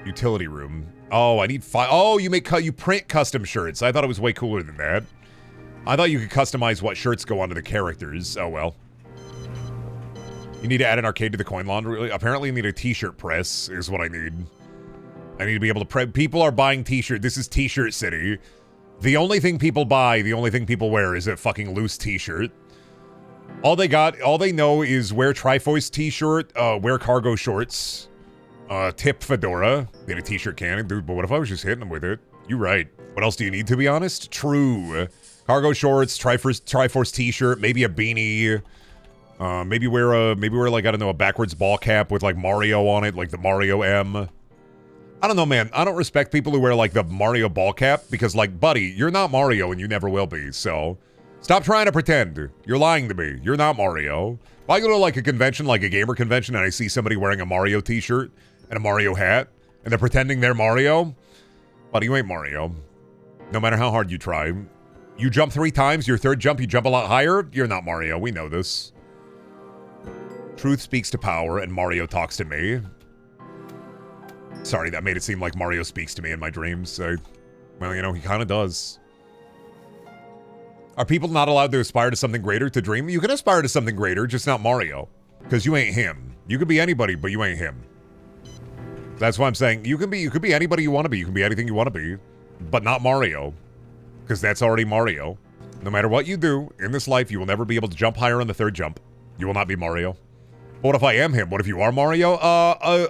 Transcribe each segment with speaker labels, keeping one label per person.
Speaker 1: Utility room. Oh, I need oh, you print custom shirts. I thought it was way cooler than that. I thought you could customize what shirts go onto the characters. Oh, well. You need to add an arcade to the coin laundry. Apparently, you need a t-shirt press is what I need. I need to be able to print. People are buying t-shirt. This is t-shirt city. The only thing people buy, the only thing people wear is a fucking loose t-shirt. All they know is wear Triforce t-shirt, wear cargo shorts, tip fedora. Get a t-shirt cannon, dude, but what if I was just hitting them with it? You're right. What else do you need, to be honest? True. Cargo shorts, Triforce t-shirt, maybe a beanie. Maybe wear like, I don't know, a backwards ball cap with like Mario on it, like the Mario M. I don't know, man. I don't respect people who wear like the Mario ball cap because, like, buddy, you're not Mario and you never will be. So stop trying to pretend. You're lying to me. You're not Mario. If I go to like a convention, like a gamer convention, and I see somebody wearing a Mario t-shirt and a Mario hat and they're pretending they're Mario, buddy, you ain't Mario. No matter how hard you try. You jump 3 times, your third jump, you jump a lot higher. You're not Mario. We know this. Truth speaks to power and Mario talks to me. Sorry, that made it seem like Mario speaks to me in my dreams. Well, you know, he kind of does. Are people not allowed to aspire to something greater, to dream? You can aspire to something greater, just not Mario. Because you ain't him. You could be anybody, but you ain't him. That's why I'm saying you could be anybody you want to be. You can be anything you want to be, but not Mario. Because that's already Mario. No matter what you do in this life, you will never be able to jump higher on the third jump. You will not be Mario. What if I am him? What if you are Mario?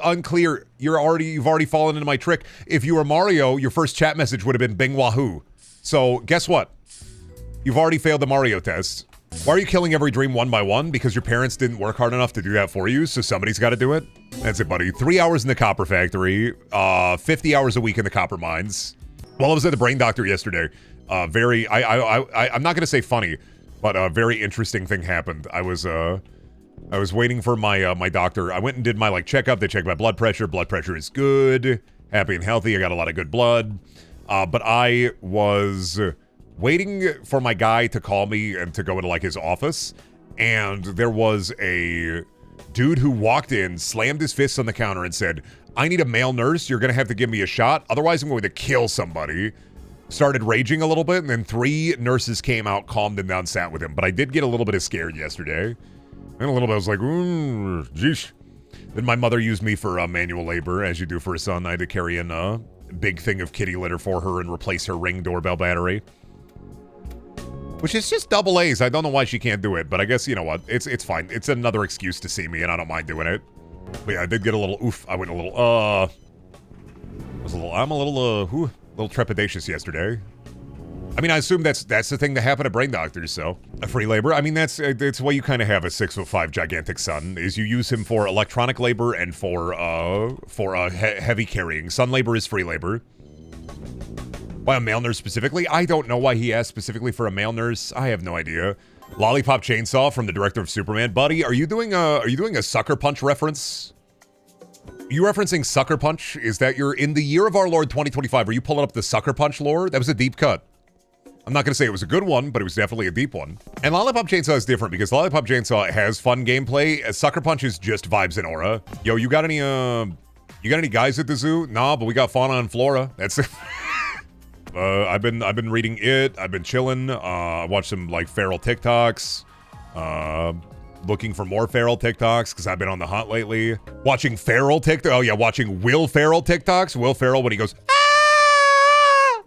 Speaker 1: Unclear. You've already fallen into my trick. If you were Mario, your first chat message would have been Bing Wahoo. So guess what? You've already failed the Mario test. Why are you killing every dream one by one? Because your parents didn't work hard enough to do that for you, so somebody's got to do it. That's it, buddy. 3 hours in the copper factory, 50 hours a week in the copper mines. While I was at the brain doctor yesterday, I'm not gonna say funny, but a very interesting thing happened. I was waiting for my doctor. I went and did my like checkup. They checked my blood pressure. Blood pressure is good, happy and healthy. I got a lot of good blood. But I was waiting for my guy to call me and to go into like his office. And there was a dude who walked in, slammed his fists on the counter and said, "I need a male nurse. You're going to have to give me a shot. Otherwise, I'm going to kill somebody." Started raging a little bit. And then 3 nurses came out, calmed him down, sat with him. But I did get a little bit scared yesterday. And a little bit, I was like, geesh. Then my mother used me for manual labor, as you do for a son. I had to carry in a big thing of kitty litter for her and replace her Ring doorbell battery. Which is just double A's. I don't know why she can't do it, but I guess, you know what? It's fine. It's another excuse to see me, and I don't mind doing it. But yeah, I did get a little oof. I went a little, I'm a little trepidatious yesterday. I mean, I assume that's the thing that happened at brain doctors, so. A free labor, I mean, that's why you kind of have a 6'5" gigantic son, is you use him for electronic labor and for heavy carrying. Son labor is free labor. Why a male nurse specifically? I don't know why he asked specifically for a male nurse. I have no idea. Lollipop Chainsaw from the director of Superman. Buddy, are you doing a Sucker Punch reference? Are you referencing Sucker Punch? Is that you're in the year of our Lord 2025? Are you pulling up the Sucker Punch lore? That was a deep cut. I'm not going to say it was a good one, but it was definitely a deep one. And Lollipop Chainsaw is different because Lollipop Chainsaw has fun gameplay. Sucker Punch is just vibes and aura. Yo, you got any guys at the zoo? Nah, but we got fauna and flora. That's it. I've been reading it. I've been chilling. I watched some like feral TikToks. Looking for more feral TikToks because I've been on the hunt lately. Watching feral TikTok. Oh yeah, watching Will Ferrell TikToks. Will Ferrell when he goes, "Ah!"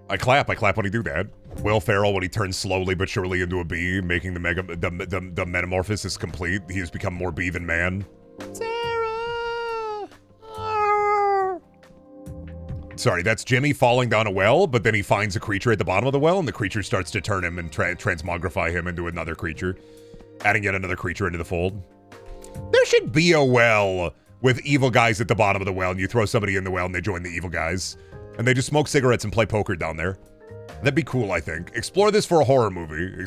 Speaker 1: I clap when he do that. Will Ferrell when he turns slowly but surely into a bee, making the metamorphosis complete. He has become more bee than man. Sorry, that's Jimmy falling down a well, but then he finds a creature at the bottom of the well, and the creature starts to turn him and transmogrify him into another creature, adding yet another creature into the fold. There should be a well with evil guys at the bottom of the well, and you throw somebody in the well, and they join the evil guys, and they just smoke cigarettes and play poker down there. That'd be cool, I think. Explore this for a horror movie.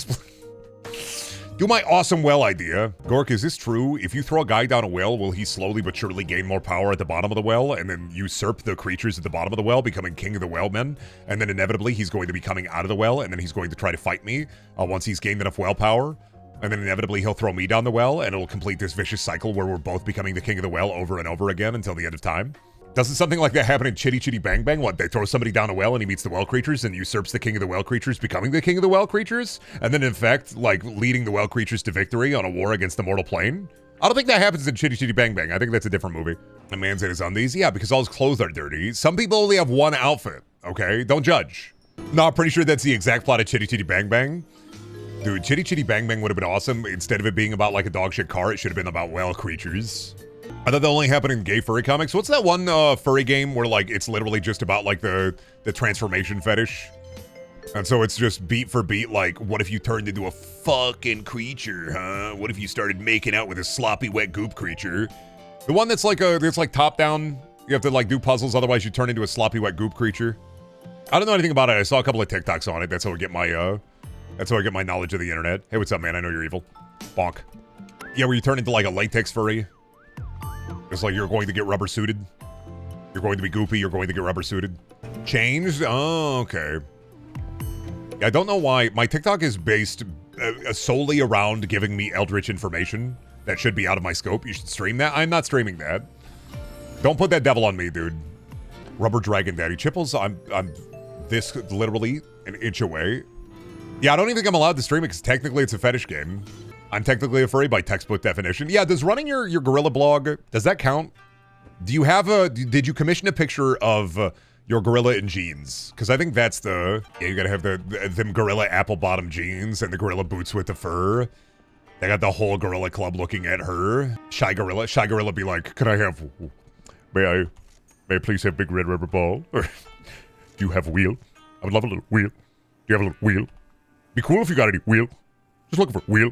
Speaker 1: Do my awesome well idea. Gork, is this true? If you throw a guy down a well, will he slowly but surely gain more power at the bottom of the well and then usurp the creatures at the bottom of the well, becoming king of the well men? And then inevitably he's going to be coming out of the well and then he's going to try to fight me once he's gained enough well power. And then inevitably he'll throw me down the well and it'll complete this vicious cycle where we're both becoming the king of the well over and over again until the end of time. Doesn't something like that happen in Chitty Chitty Bang Bang? What, they throw somebody down a well and he meets the well creatures and usurps the king of the well creatures, becoming the king of the well creatures? And then in fact, like, leading the well creatures to victory on a war against the mortal plane? I don't think that happens in Chitty Chitty Bang Bang. I think that's a different movie. A man's in his undies? Yeah, because all his clothes are dirty. Some people only have one outfit, okay? Don't judge. No, I'm pretty sure that's the exact plot of Chitty Chitty Bang Bang. Dude, Chitty Chitty Bang Bang would have been awesome. Instead of it being about like a dog shit car, it should have been about well creatures. I thought that only happened in gay furry comics. What's that one furry game where like it's literally just about like the transformation fetish? And so it's just beat for beat, like, what if you turned into a fucking creature, huh? What if you started making out with a sloppy wet goop creature? The one that's like top down, you have to like do puzzles, otherwise you turn into a sloppy wet goop creature. I don't know anything about it. I saw a couple of TikToks on it. That's how I get my knowledge of the internet. Hey, what's up, man? I know you're evil. Bonk. Yeah, where you turn into like a latex furry. It's like you're going to get rubber suited. You're going to be goopy. You're going to get rubber suited. Changed? Oh, okay. Yeah, I don't know why. My TikTok is based solely around giving me eldritch information that should be out of my scope. You should stream that. I'm not streaming that. Don't put that devil on me, dude. Rubber Dragon Daddy. Chipples, I'm this literally an inch away. Yeah, I don't even think I'm allowed to stream it because technically it's a fetish game. I'm technically a furry by textbook definition. Yeah, does running your gorilla blog, does that count? Do you have did you commission a picture of your gorilla in jeans? Because I think that's yeah, you gotta have them gorilla apple bottom jeans and the gorilla boots with the fur. They got the whole gorilla club looking at her. Shy gorilla be like, may I please have big red rubber ball? Or do you have a wheel? I would love a little wheel. Do you have a little wheel? Be cool if you got any wheel. Just looking for wheel.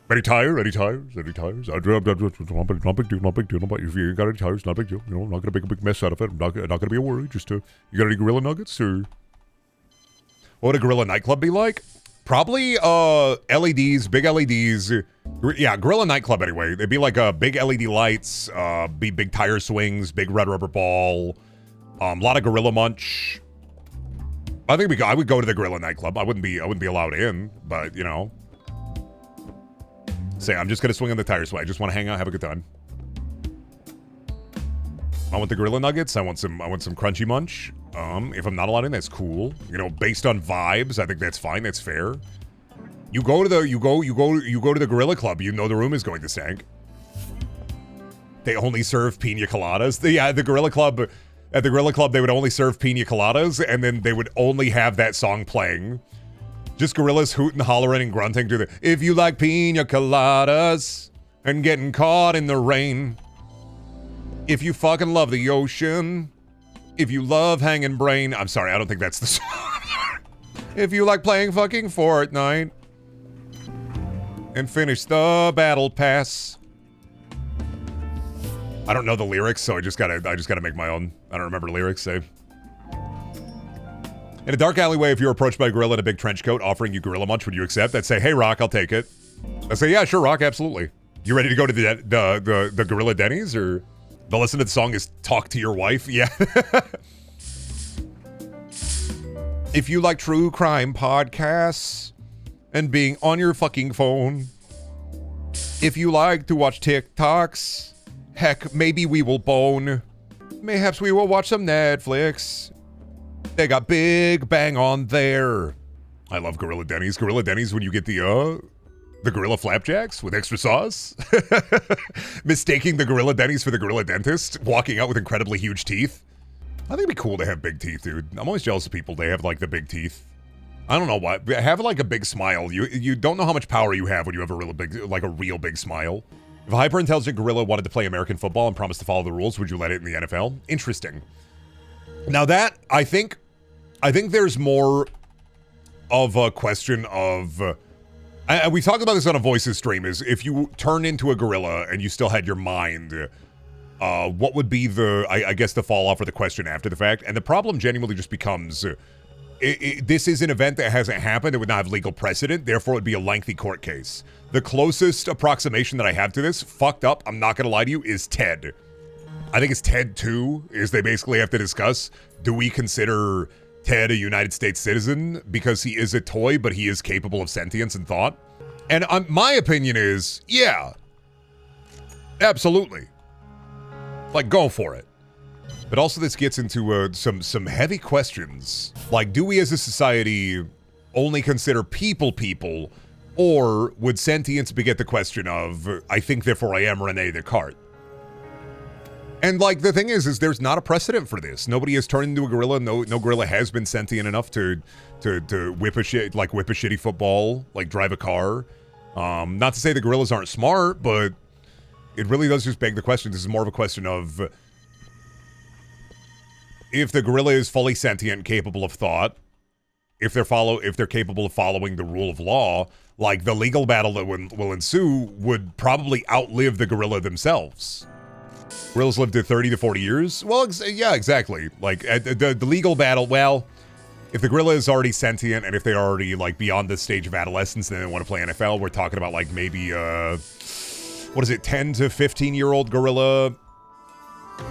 Speaker 1: Any tires? Any tires? Any tires? Not big deal. Not big deal. If you got any tires, not a big deal. You know, I'm not gonna make a big mess out of it. I'm not gonna be a worry. Just you got any gorilla nuggets or what would a gorilla nightclub be like? Probably LEDs, big LEDs. Yeah, gorilla nightclub anyway. They'd be like big LED lights, be big tire swings, big red rubber ball, a lot of gorilla munch. I think I would go to the gorilla nightclub. I wouldn't be allowed in, but you know. Say, I'm just gonna swing on the tire swing. I just want to hang out, have a good time. I want the gorilla nuggets. I want some crunchy munch. If I'm not allowed in, that's cool. You know, based on vibes, I think that's fine. That's fair. You go to the gorilla club. You know the room is going to stank. They only serve pina coladas. The gorilla club. At the gorilla club, they would only serve pina coladas, and then they would only have that song playing. Just gorillas hooting, hollering, and grunting to the, if you like pina coladas and getting caught in the rain, if you fucking love the ocean, if you love hanging brain, I'm sorry, I don't think that's the song. If you like playing fucking Fortnite and finish the battle pass. I don't know the lyrics, so I just gotta make my own. I don't remember lyrics, so. In a dark alleyway, if you're approached by a gorilla in a big trench coat offering you gorilla munch, would you accept? I'd say, hey, Rock, I'll take it. I'd say, yeah, sure, Rock, absolutely. You ready to go to the gorilla Denny's? Or the listen to the song is Talk to Your Wife? Yeah. If you like true crime podcasts and being on your fucking phone, if you like to watch TikToks, heck, maybe we will bone. Mayhaps we will watch some Netflix. They got Big Bang on there. I love Gorilla Denny's. Gorilla Denny's when you get the Gorilla Flapjacks with extra sauce. Mistaking the Gorilla Denny's for the Gorilla Dentist. Walking out with incredibly huge teeth. I think it'd be cool to have big teeth, dude. I'm always jealous of people. They have like the big teeth. I don't know why. Have like a big smile. You don't know how much power you have when you have a real big smile. If a hyper-intelligent gorilla wanted to play American football and promised to follow the rules, would you let it in the NFL? Interesting. Now that, I think there's more of a question of, we talked about this on a Voices stream, is if you turn into a gorilla and you still had your mind, what would be I guess the fall off or the question after the fact? And the problem genuinely just becomes, this is an event that hasn't happened. It would not have legal precedent. Therefore, it would be a lengthy court case. The closest approximation that I have to this, fucked up, I'm not going to lie to you, is Ted. I think it's Ted 2, is they basically have to discuss, do we consider Ted a United States citizen because he is a toy, but he is capable of sentience and thought? And my opinion is, yeah, absolutely. Like, go for it. But also this gets into some heavy questions. Like, do we as a society only consider people, or would sentience beget the question of, I think therefore I am Rene Descartes? And like the thing is there's not a precedent for this. Nobody has turned into a gorilla. No gorilla has been sentient enough to whip a shitty football, like drive a car. Not to say the gorillas aren't smart, but it really does just beg the question. This is more of a question of if the gorilla is fully sentient, capable of thought, if they're capable of following the rule of law, like the legal battle that will ensue would probably outlive the gorilla themselves. Gorillas live to 30 to 40 years. Well, yeah, exactly. Like the legal battle. Well, if the gorilla is already sentient and if they're already like beyond the stage of adolescence and they want to play NFL, we're talking about like maybe 10 to 15-year-old gorilla.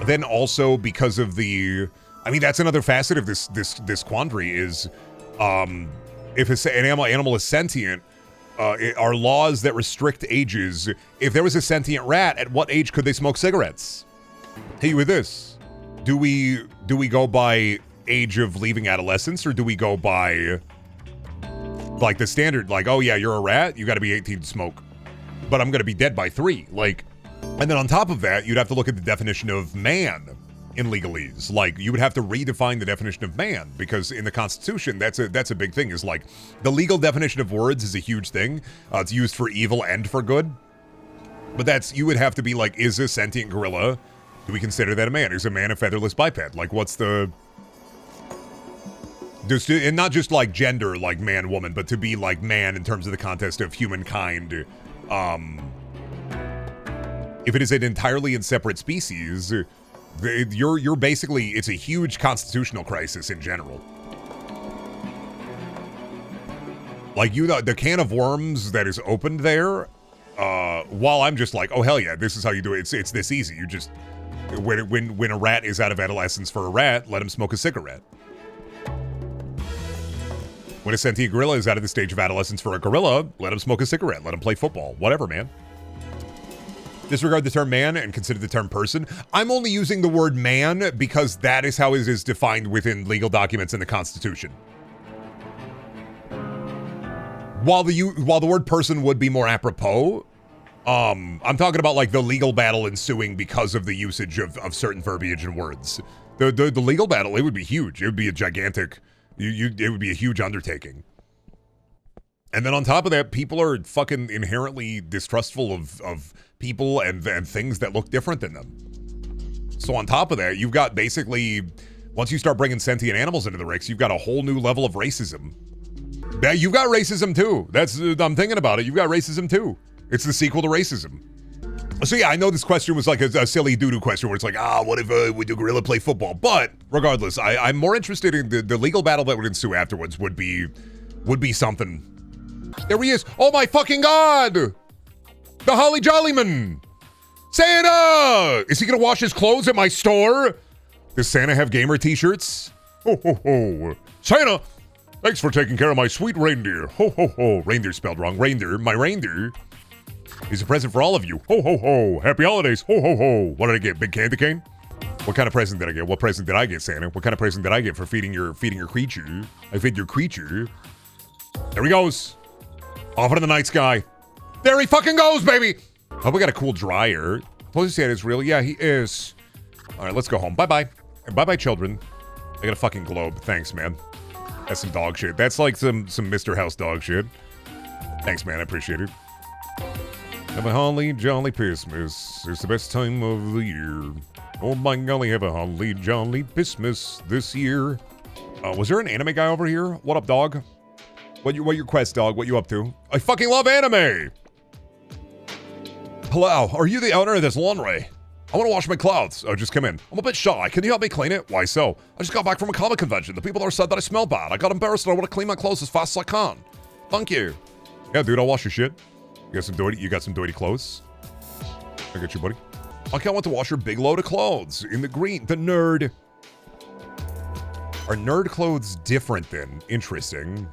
Speaker 1: Then also because of that's another facet of this quandary is if an animal is sentient, are laws that restrict ages. If there was a sentient rat, at what age could they smoke cigarettes? Hey, with this, do we go by age of leaving adolescence, or do we go by like the standard, like, oh yeah, you're a rat, you got to be 18 to smoke, but I'm gonna be dead by 3, like, and then on top of that, you'd have to look at the definition of man in legalese. Like, you would have to redefine the definition of man, because in the Constitution, that's a big thing, is like, the legal definition of words is a huge thing. It's used for evil and for good. But you would have to be like, is a sentient gorilla, do we consider that a man? Is a man a featherless biped? Like, what's the... and not just like gender, like man, woman, but to be like man in terms of the context of humankind. If it is an entirely and separate species... You're basically, it's a huge constitutional crisis in general. Like, the can of worms that is opened there, while I'm just like, oh hell yeah, this is how you do it. It's this easy. You just, when a rat is out of adolescence for a rat, let him smoke a cigarette. When a sentient gorilla is out of the stage of adolescence for a gorilla, let him smoke a cigarette, let him play football, whatever, man. Disregard the term man and consider the term person. I'm only using the word man because that is how it is defined within legal documents in the Constitution. While the word person would be more apropos, I'm talking about like the legal battle ensuing because of the usage of certain verbiage and words. The legal battle, it would be huge. It would be a gigantic, it would be a huge undertaking. And then on top of that, people are fucking inherently distrustful of people and things that look different than them. So on top of that, you've got basically, once you start bringing sentient animals into the mix, you've got a whole new level of racism. You've got racism too. I'm thinking about it. You've got racism too. It's the sequel to racism. So yeah, I know this question was like a silly doo-doo question where it's like, what if would the gorilla play football? But regardless, I'm more interested in the legal battle that would ensue afterwards would be something. There he is. Oh my fucking God! The Holly Jollyman! Santa! Is he gonna wash his clothes at my store? Does Santa have gamer t-shirts? Ho ho ho. Santa! Thanks for taking care of my sweet reindeer. Ho ho ho. Reindeer spelled wrong. Reindeer. My reindeer. He's a present for all of you. Ho ho ho. Happy holidays. Ho ho ho. What did I get? Big candy cane? What kind of present did I get? What present did I get, Santa? What kind of present did I get for feeding your creature? I fed your creature. There he goes. Off into the night sky. There he fucking goes, baby! Hope we got a cool dryer. Suppose Santa is real. Yeah, he is. All right, let's go home. Bye-bye. And bye-bye, children. I got a fucking globe. Thanks, man. That's some dog shit. That's like some Mr. House dog shit. Thanks, man. I appreciate it. Have a holly jolly Christmas. It's the best time of the year. Oh my golly, have a holly jolly Christmas this year. Was there an anime guy over here? What up, dog? What your quest, dog? What you up to? I fucking love anime! Hello, are you the owner of this laundry? I want to wash my clothes. Oh, just come in. I'm a bit shy. Can you help me clean it? Why so? I just got back from a comic convention. The people there said that I smell bad. I got embarrassed and I want to clean my clothes as fast as I can. Thank you. Yeah, dude, I'll wash your shit. You got some doity clothes? I got you, buddy. I can't wait to wash your big load of clothes in the green. The nerd. Are nerd clothes different then? Interesting.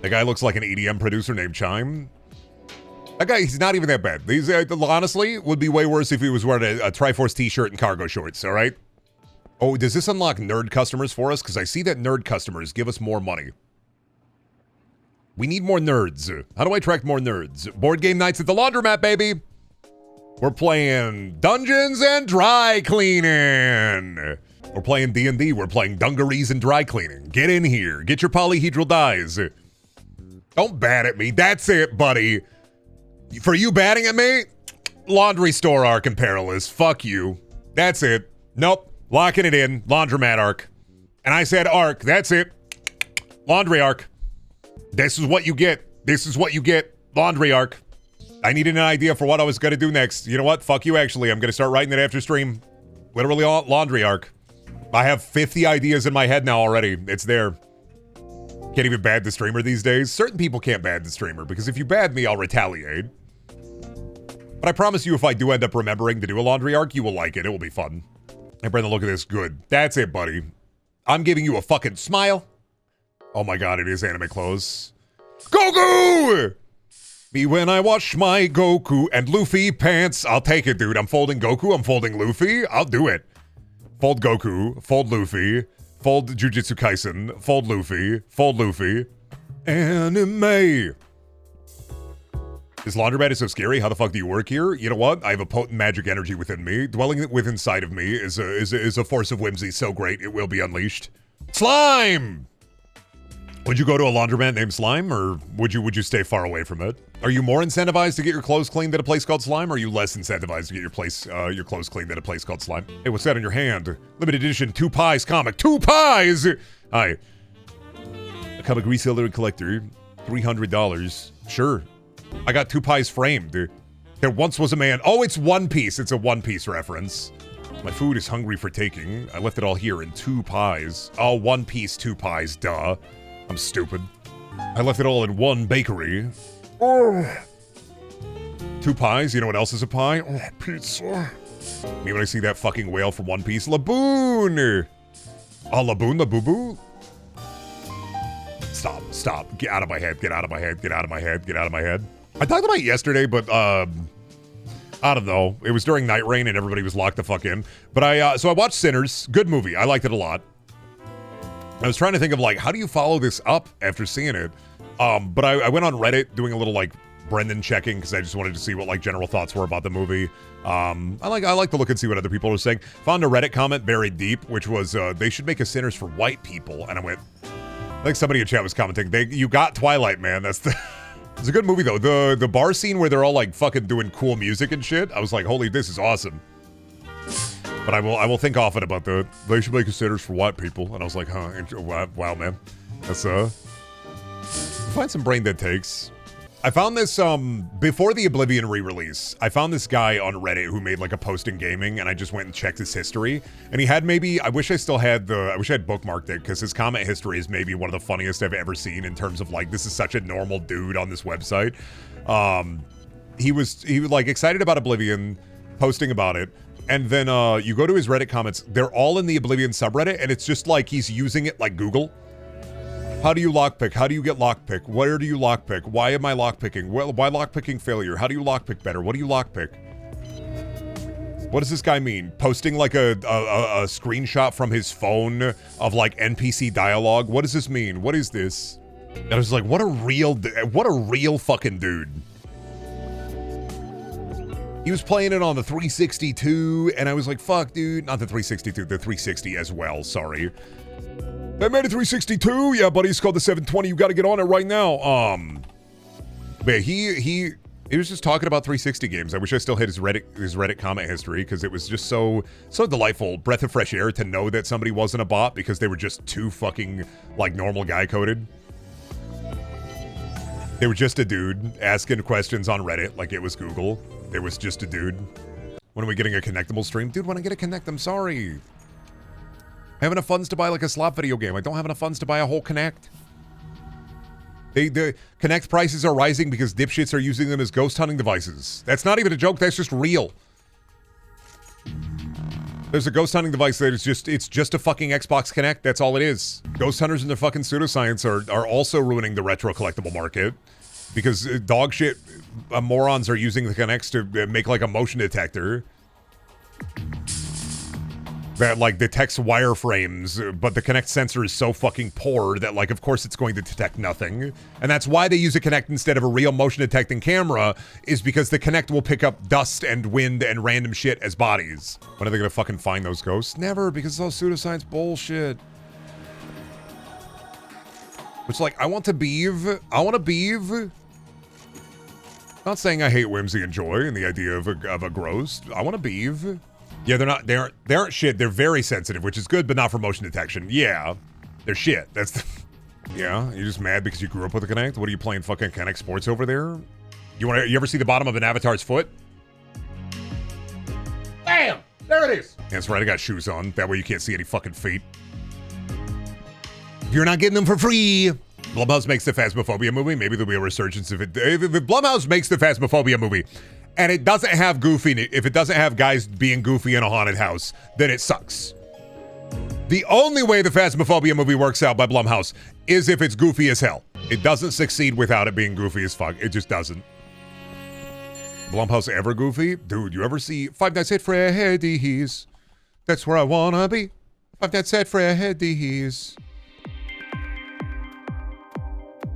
Speaker 1: The guy looks like an EDM producer named Chime. That guy, he's not even that bad. He's honestly would be way worse if he was wearing a Triforce t-shirt and cargo shorts, all right? Oh, does this unlock nerd customers for us? Because I see that nerd customers give us more money. We need more nerds. How do I attract more nerds? Board game nights at the laundromat, baby. We're playing Dungeons and Dry Cleaning. We're playing D&D. We're playing dungarees and dry cleaning. Get in here. Get your polyhedral dyes. Don't bat at me. That's it, buddy. For you batting at me, laundry store arc and perilous. Fuck you. That's it. Nope. Locking it in. Laundromat arc. And I said arc. That's it. Laundry arc. This is what you get. This is what you get. Laundry arc. I needed an idea for what I was going to do next. You know what? Fuck you, actually. I'm going to start writing it after stream. Literally laundry arc. I have 50 ideas in my head now already. It's there. Can't even bad the streamer these days. Certain people can't bad the streamer because if you bad me, I'll retaliate. But I promise you, if I do end up remembering to do a laundry arc, you will like it. It will be fun. Hey, Brenda, look at this. Good. That's it, buddy. I'm giving you a fucking smile. Oh my god, it is anime clothes. Goku! Me when I wash my Goku and Luffy pants. I'll take it, dude. I'm folding Goku. I'm folding Luffy. I'll do it. Fold Goku. Fold Luffy. Fold Jujutsu Kaisen. Fold Luffy. Fold Luffy. Anime. This laundromat is so scary. How the fuck do you work here? You know what? I have a potent magic energy within me. Dwelling within inside of me is a force of whimsy so great it will be unleashed. Slime! Would you go to a laundromat named Slime, or would you stay far away from it? Are you more incentivized to get your clothes cleaned at a place called Slime, or are you less incentivized to get your clothes cleaned at a place called Slime? Hey, what's that on your hand? Limited edition 2 Pies comic. 2 Pies! Hi. A comic reseller and collector. $300. Sure. I got 2 Pies framed. There once was a man. Oh, it's One Piece. It's a One Piece reference. My food is hungry for taking. I left it all here in 2 pies. Oh, 1 piece, 2 pies, duh. I'm stupid. I left it all in one bakery. Oh. 2 pies? You know what else is a pie? Oh, pizza. Me when I see that fucking whale from One Piece. Laboon! Oh, Laboon, Laboo-boo? Stop. Get out of my head. Get out of my head. Get out of my head. Get out of my head. I talked about it yesterday, but, I don't know. It was during Night Rain and everybody was locked the fuck in. But so I watched Sinners. Good movie. I liked it a lot. I was trying to think of, like, how do you follow this up after seeing it? But I went on Reddit doing a little, like, Brendan checking because I just wanted to see what, like, general thoughts were about the movie. I like to look and see what other people are saying. Found a Reddit comment buried deep, which was, they should make a Sinners for white people. And I went, I think somebody in chat was commenting, you got Twilight, man. That's the... It's a good movie, though. The bar scene where they're all, like, fucking doing cool music and shit, I was like, holy, this is awesome. But I will think often about they should make a Sinners for white people. And I was like, huh, wow, man. That's, find some brain dead takes. I found this, before the Oblivion re-release, I found this guy on Reddit who made, like, a post in gaming, and I just went and checked his history. And he had I wish I had bookmarked it, because his comment history is maybe one of the funniest I've ever seen in terms of, like, this is such a normal dude on this website. He was, like, excited about Oblivion, posting about it, and then, you go to his Reddit comments, they're all in the Oblivion subreddit, and it's just like he's using it like Google. How do you lockpick? How do you get lockpick? Where do you lockpick? Why am I lockpicking? Why lockpicking failure? How do you lockpick better? What do you lockpick? What does this guy mean? Posting like a screenshot from his phone of like NPC dialogue? What does this mean? What is this? And I was like, what a real fucking dude. He was playing it on the 362, and I was like, fuck, dude. Not the 362, the 360 as well, sorry. They made a 362? Yeah, buddy, it's called the 720. You got to get on it right now. But he was just talking about 360 games. I wish I still had his Reddit comment history because it was just so delightful. Breath of fresh air to know that somebody wasn't a bot because they were just too fucking, like, normal guy coded. They were just a dude asking questions on Reddit like it was Google. It was just a dude. When are we getting a connectable stream? Dude, when I get a Connect, I'm sorry. I have enough funds to buy like a slot video game. I don't have enough funds to buy a whole Connect. The Connect prices are rising because dipshits are using them as ghost hunting devices. That's not even a joke, that's just real. There's a ghost hunting device that it's just a fucking Xbox Connect, that's all it is. Ghost hunters and their fucking pseudoscience are also ruining the retro collectible market. Because dog shit morons are using the Connects to make like a motion detector. that like detects wireframes, but the Kinect sensor is so fucking poor that like of course it's going to detect nothing. And that's why they use a Kinect instead of a real motion detecting camera, is because the Kinect will pick up dust and wind and random shit as bodies. When are they gonna fucking find those ghosts? Never, because it's all pseudoscience bullshit. It's like, I want to beeve. Not saying I hate whimsy and joy and the idea of a gross. I want to beeve. Yeah, they aren't shit. They're very sensitive, which is good, but not for motion detection. Yeah, they're shit. Yeah, you're just mad because you grew up with a Kinect? What are you playing, fucking Kinect Sports over there? You ever see the bottom of an avatar's foot? Bam! There it is! That's right, I got shoes on. That way you can't see any fucking feet. You're not getting them for free. Blumhouse makes the Phasmophobia movie. Maybe there'll be a resurgence if Blumhouse makes the Phasmophobia movie and it doesn't have Goofy, if it doesn't have guys being goofy in a haunted house, then it sucks. The only way the Phasmophobia movie works out by Blumhouse is if it's goofy as hell. It doesn't succeed without it being goofy as fuck. It just doesn't. Blumhouse ever goofy? Dude, you ever see Five Nights at Freddy's? That's where I wanna be. Five Nights at Freddy's.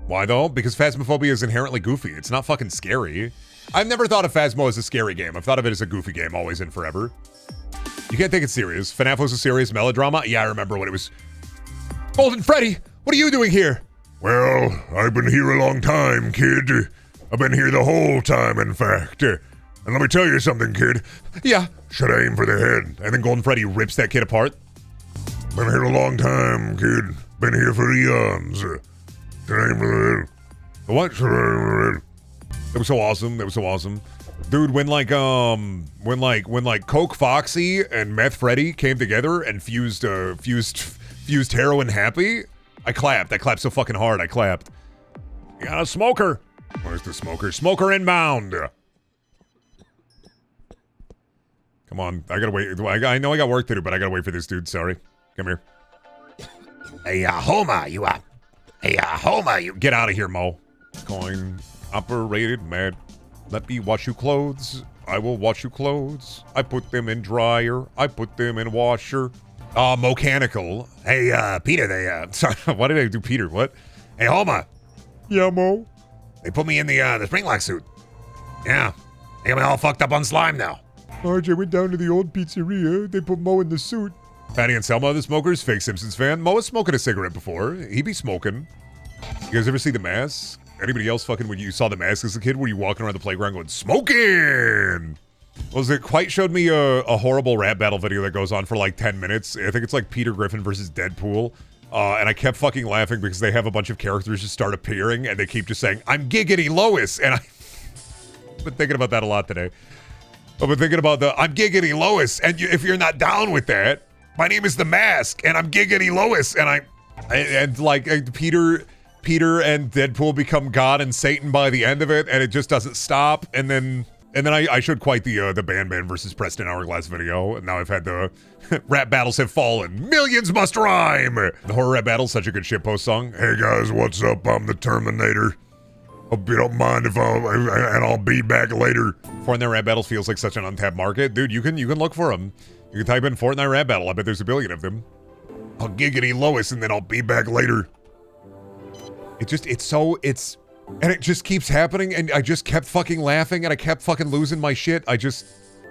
Speaker 1: Why though? Because Phasmophobia is inherently goofy. It's not fucking scary. I've never thought of Phasmo as a scary game. I've thought of it as a goofy game, always and forever. You can't take it serious. FNAF was a serious melodrama. Yeah, I remember when it was... Golden Freddy, what are you doing here?
Speaker 2: Well, I've been here a long time, kid. I've been here the whole time, in fact. And let me tell you something, kid.
Speaker 1: Yeah.
Speaker 2: Should aim for the head.
Speaker 1: And then Golden Freddy rips that kid apart.
Speaker 2: Been here a long time, kid. Been here for eons. Should aim for the head.
Speaker 1: What?
Speaker 2: Should aim for the head.
Speaker 1: That was so awesome. That was so awesome. Dude, when Coke Foxy and Meth Freddy came together and fused heroin happy, I clapped. I clapped so fucking hard. I clapped. You got a smoker. Where's the smoker? Smoker inbound. Come on. I gotta wait. I know I got work to do, but I gotta wait for this dude. Sorry. Come here.
Speaker 2: Hey, Homa, you up? Hey, Homa, you...
Speaker 1: Get out of here, Mo. Coin operated mad. Let me wash you clothes. I will wash you clothes. I put them in dryer. I put them in washer. Mechanical.
Speaker 2: Hey, Peter,
Speaker 1: Sorry, why did I do Peter? What?
Speaker 2: Hey, Homa.
Speaker 1: Yeah, Mo?
Speaker 2: They put me in the Springlock suit. Yeah. They got me all fucked up on slime now.
Speaker 1: RJ went down to the old pizzeria. They put Mo in the suit. Patty and Selma, the smokers, fake Simpsons fan. Mo was smoking a cigarette before. He be smoking. You guys ever see The Mask? Anybody else fucking when you saw The Mask as a kid? Were you walking around the playground going, smoking? Was it quite showed me a horrible rap battle video that goes on for like 10 minutes. I think it's like Peter Griffin versus Deadpool. And I kept fucking laughing because they have a bunch of characters just start appearing and they keep just saying, I'm Giggity Lois. And I've been thinking about that a lot today. I've been thinking about I'm Giggity Lois. And if you're not down with that, my name is The Mask and I'm Giggity Lois. And Peter and Deadpool become God and Satan by the end of it, and it just doesn't stop. And then I showed quite the Bandman versus Preston Hourglass video, and now I've had the rap battles have fallen. Millions must rhyme. The horror rap battle's such a good shitpost song.
Speaker 2: Hey guys, what's up? I'm the Terminator. Hope you don't mind if I'll be back later.
Speaker 1: Fortnite rap battles feels like such an untapped market, dude. You can look for them. You can type in Fortnite rap battle. I bet there's a billion of them.
Speaker 2: I'll Giggity Lois, and then I'll be back later.
Speaker 1: And it just keeps happening, and I just kept fucking laughing, and I kept fucking losing my shit.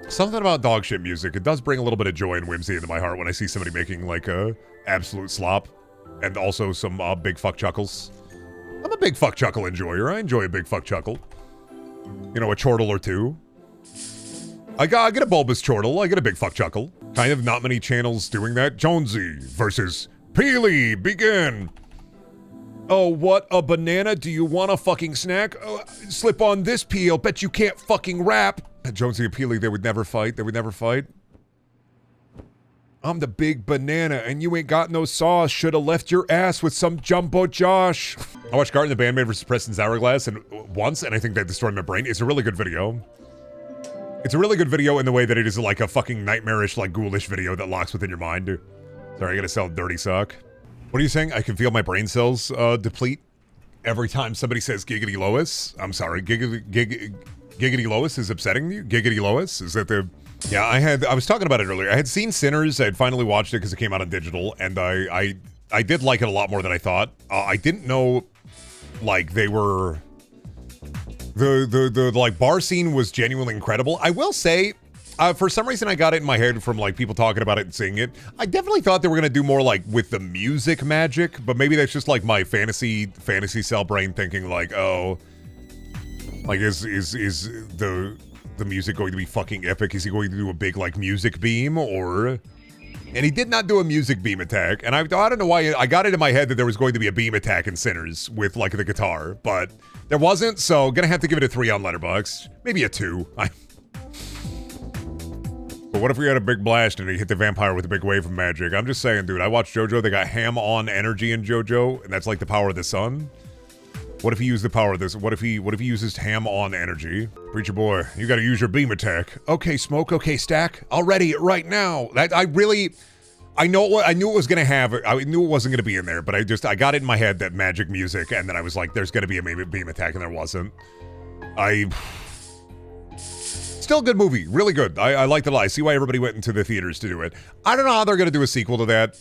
Speaker 1: Something about dog shit music, it does bring a little bit of joy and whimsy into my heart when I see somebody making, like, a absolute slop, and also some big fuck chuckles. I'm a big fuck chuckle enjoyer. I enjoy a big fuck chuckle. You know, a chortle or two. I get a bulbous chortle, I get a big fuck chuckle. Kind of not many channels doing that. Jonesy versus Peely, begin. Oh, what a banana. Do you want a fucking snack? Oh, slip on this peel. Bet you can't fucking rap. Jonesy and Peely, they would never fight. They would never fight. I'm the big banana and you ain't got no sauce. Should have left your ass with some Jumbo Josh. I watched Garten the Bandman versus Preston's Hourglass once, and I think that destroyed my brain. It's a really good video. It's a really good video in the way that it is like a fucking nightmarish, like ghoulish video that locks within your mind. Sorry, I gotta sell dirty sock. What are you saying? I can feel my brain cells deplete every time somebody says Giggity Lois. I'm sorry, Giggity Lois is upsetting you? Giggity Lois? Is that the Yeah, I was talking about it earlier. I had seen Sinners. I had finally watched it because it came out on digital, and I did like it a lot more than I thought. I didn't know, like, they were... The like, bar scene was genuinely incredible. I will say, for some reason I got it in my head from, like, people talking about it and seeing it. I definitely thought they were going to do more, like, with the music magic, but maybe that's just, like, my fantasy cell brain thinking, like, oh... Like, is the music going to be fucking epic? Is he going to do a big, like, music beam, or... And he did not do a music beam attack, and I don't know why, I got it in my head that there was going to be a beam attack in Sinners with, like, the guitar, but there wasn't, so gonna have to give it a 3 on Letterboxd. Maybe a 2. But what if we had a big blast and he hit the vampire with a big wave of magic? I'm just saying, dude, I watched JoJo, they got ham-on energy in JoJo, and that's like the power of the sun. What if he used the power of this? What if he uses ham-on energy? Preacher boy, you gotta use your beam attack. Okay, Smoke, okay, Stack. I'll ready it right now. I knew it was gonna have, I knew it wasn't gonna be in there, but I got it in my head that magic music, and then I was like, there's gonna be a beam attack, and there wasn't. Still a good movie, really good. I liked it a lot. I see why everybody went into the theaters to do it. I don't know how they're gonna do a sequel to that.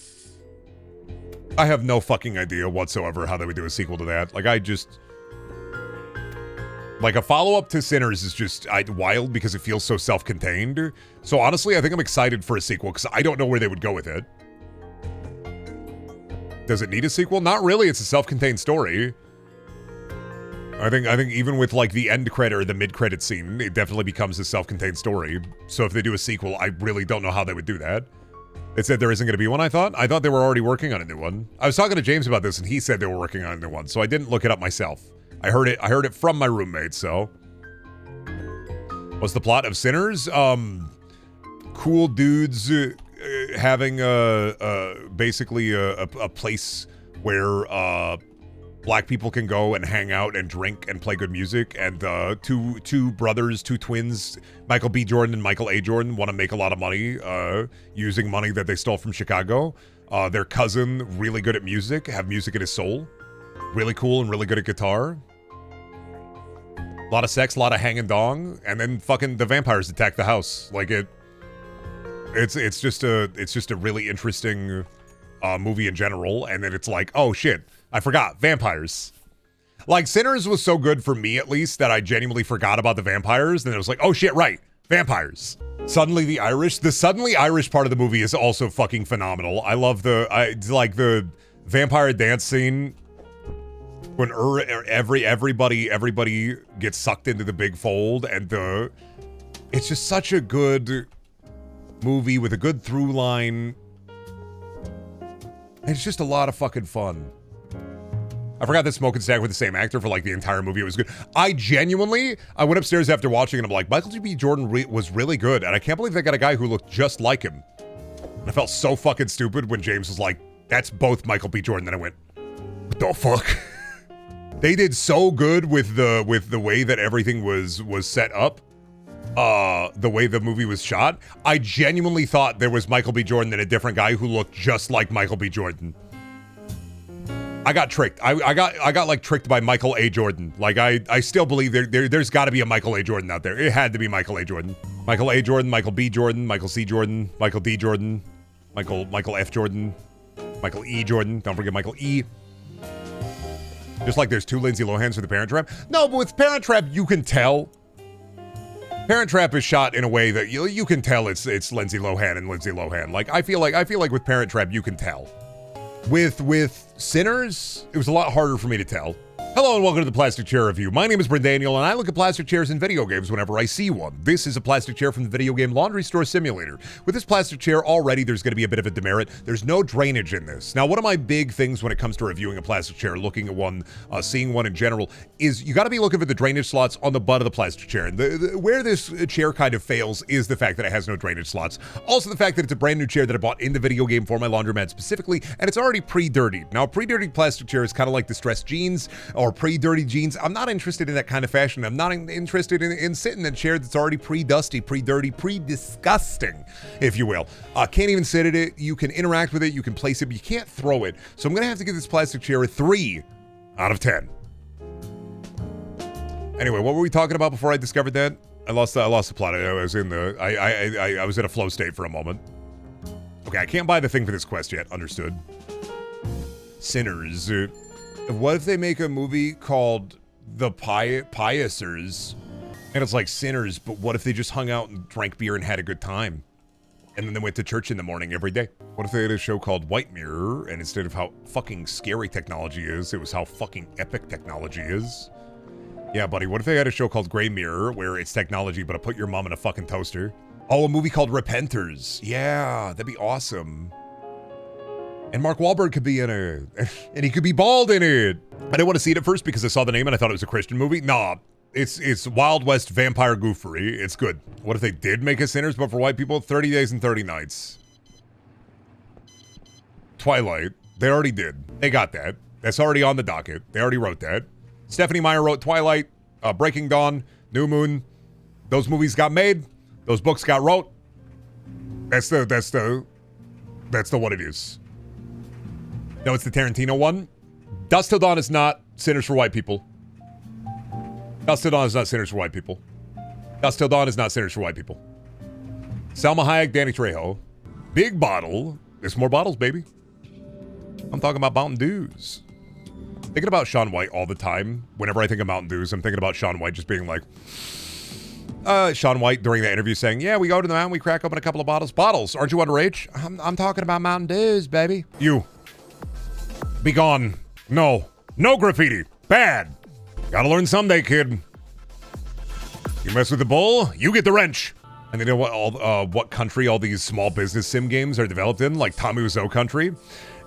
Speaker 1: I have no fucking idea whatsoever how they would do a sequel to that. Like, like, a follow-up to Sinners is just wild because it feels so self-contained. So honestly, I think I'm excited for a sequel because I don't know where they would go with it. Does it need a sequel? Not really. It's a self-contained story. I think even with, like, the end credit or the mid-credit scene, it definitely becomes a self-contained story. So if they do a sequel, I really don't know how they would do that. It said there isn't going to be one, I thought. I thought they were already working on a new one. I was talking to James about this, and he said they were working on a new one, so I didn't look it up myself. I heard it from my roommate, so. What's the plot of Sinners? Cool dudes having basically a place where black people can go and hang out and drink and play good music, and two brothers, two twins, Michael B. Jordan and Michael A. Jordan, want to make a lot of money using money that they stole from Chicago. Their cousin, really good at music, have music in his soul, really cool and really good at guitar. A lot of sex, a lot of hanging dong, and then fucking the vampires attack the house. Like, it's just a really interesting movie in general, and then it's like, oh shit, I forgot, vampires. Like, Sinners was so good for me, at least, that I genuinely forgot about the vampires, and it was like, oh shit, right, vampires. Suddenly Irish part of the movie is also fucking phenomenal. I love the vampire dance scene when everybody gets sucked into the big fold, and it's just such a good movie with a good through line. It's just a lot of fucking fun. I forgot that Smoke and Stack were the same actor for, like, the entire movie. It was good. I went upstairs after watching it, and I'm like, Michael B. Jordan was really good, and I can't believe they got a guy who looked just like him. And I felt so fucking stupid when James was like, that's both Michael B. Jordan. Then I went, what the fuck? They did so good with the way that everything was set up. The way the movie was shot. I genuinely thought there was Michael B. Jordan and a different guy who looked just like Michael B. Jordan. I got tricked. I got like tricked by Michael A. Jordan. Like, I still believe there's got to be a Michael A. Jordan out there. It had to be Michael A. Jordan. Michael A. Jordan, Michael B. Jordan, Michael C. Jordan, Michael D. Jordan, Michael F. Jordan, Michael E. Jordan. Don't forget Michael E. Just like there's 2 Lindsay Lohans for the Parent Trap. No, but with Parent Trap, you can tell. Parent Trap is shot in a way that you can tell it's Lindsay Lohan and Lindsay Lohan. Like, I feel like with Parent Trap, you can tell. With Sinners, it was a lot harder for me to tell. Hello and welcome to the Plastic Chair Review. My name is Brendaniel, and I look at plastic chairs in video games whenever I see one. This is a plastic chair from the video game Laundry Store Simulator. With this plastic chair, already there's going to be a bit of a demerit. There's no drainage in this. Now, one of my big things when it comes to reviewing a plastic chair, looking at one, seeing one in general, is you got to be looking for the drainage slots on the butt of the plastic chair. And where this chair kind of fails is the fact that it has no drainage slots. Also, the fact that it's a brand new chair that I bought in the video game for my laundromat specifically, and it's already pre-dirtied. Now, a pre-dirtied plastic chair is kind of like distressed jeans or pre-dirty jeans. I'm not interested in that kind of fashion. I'm not interested in sitting in a chair that's already pre-dusty, pre-dirty, pre-disgusting, if you will. Can't even sit at it. You can interact with it. You can place it, but you can't throw it. So I'm going to have to give this plastic chair a 3 out of 10. Anyway, what were we talking about before I discovered that? I lost the plot. I was in the I was in a flow state for a moment. Okay, I can't buy the thing for this quest yet. Understood. Sinners. What if they make a movie called The Piousers? And it's like Sinners, but what if they just hung out and drank beer and had a good time? And then they went to church in the morning every day. What if they had a show called White Mirror, and instead of how fucking scary technology is, it was how fucking epic technology is? Yeah, buddy, what if they had a show called Gray Mirror, where it's technology, but I put your mom in a fucking toaster? Oh, a movie called Repenters. Yeah, that'd be awesome. And Mark Wahlberg could be in it. And he could be bald in it. I didn't want to see it at first because I saw the name and I thought it was a Christian movie. Nah. It's Wild West vampire goofery. It's good. What if they did make a Sinners, but for white people? 30 Days and 30 Nights. Twilight. They already did. They got that. That's already on the docket. They already wrote that. Stephanie Meyer wrote Twilight, Breaking Dawn, New Moon. Those movies got made. Those books got wrote. That's the what it is. No, it's the Tarantino one. Dusk Till Dawn is not Sinners for white people. Dusk Till Dawn is not Sinners for white people. Dusk Till Dawn is not Sinners for white people. Salma Hayek, Danny Trejo. Big bottle. There's more bottles, baby. I'm talking about Mountain Dews. Thinking about Shaun White all the time. Whenever I think of Mountain Dews, I'm thinking about Shaun White just being like... Shaun White during that interview saying, yeah, we go to the mountain, we crack open a couple of bottles. Bottles, aren't you underage? I'm talking about Mountain Dews, baby. You. Be gone. No. No graffiti. Bad. Gotta learn someday, kid. You mess with the bull, you get the wrench. And you know what country all these small business sim games are developed in? Like Tommy Wiseau country.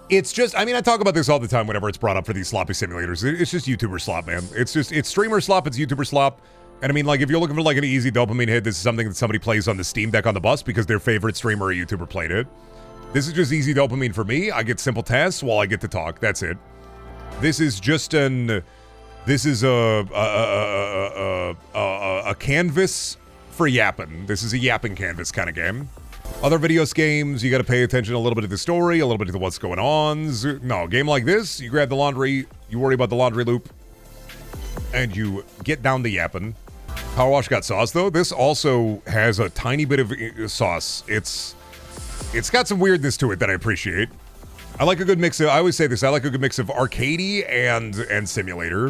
Speaker 1: It's just, I mean, I talk about this all the time whenever it's brought up for these sloppy simulators. It's just YouTuber slop, man. It's streamer slop, it's YouTuber slop. And I mean, like, if you're looking for like an easy dopamine hit, this is something that somebody plays on the Steam Deck on the bus because their favorite streamer or YouTuber played it. This is just easy dopamine for me. I get simple tasks while I get to talk. That's it. This is just a canvas for yapping. This is a yapping canvas kind of game. Other videos games, you got to pay attention a little bit to the story, a little bit to what's going on. No, a game like this, you grab the laundry, you worry about the laundry loop, and you get down to yapping. Power Wash got sauce, though. This also has a tiny bit of sauce. It's got some weirdness to it that I appreciate. I like a good mix of, I always say this, I like a good mix of arcadey and simulator.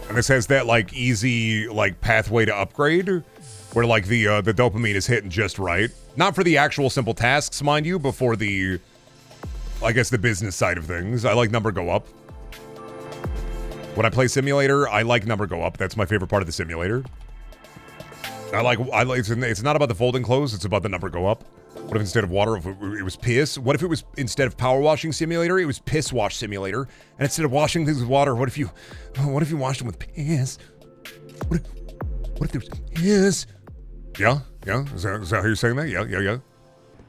Speaker 1: And this has that, like, easy, like, pathway to upgrade, where, like, the dopamine is hitting just right. Not for the actual simple tasks, mind you, but for the, I guess, the business side of things. I like number go up. When I play simulator, I like number go up. That's my favorite part of the simulator. It's not about the folding clothes, it's about the number go up. What if instead of water, if it was piss? What if it was, instead of power washing simulator, it was piss wash simulator? And instead of washing things with water, what if you washed them with piss? What if there was piss? Yeah? Is that how you're saying that? Yeah.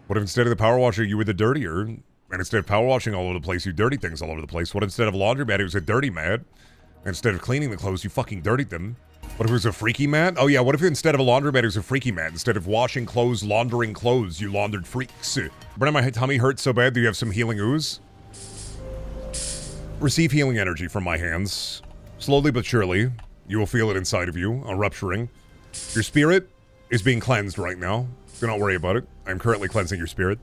Speaker 1: What if instead of the power washer, you were the dirtier? And instead of power washing all over the place, you dirty things all over the place. What if instead of laundry mat, it was a dirty mat? And instead of cleaning the clothes, you fucking dirtied them? What if it was a freaky mat? Oh yeah, what if instead of a laundry mat, it was a freaky mat? Instead of washing clothes, laundering clothes, you laundered freaks. Brennan, my tummy hurts so bad, do you have some healing ooze? Receive healing energy from my hands. Slowly but surely, you will feel it inside of you, rupturing. Your spirit is being cleansed right now. Do not worry about it. I'm currently cleansing your spirit.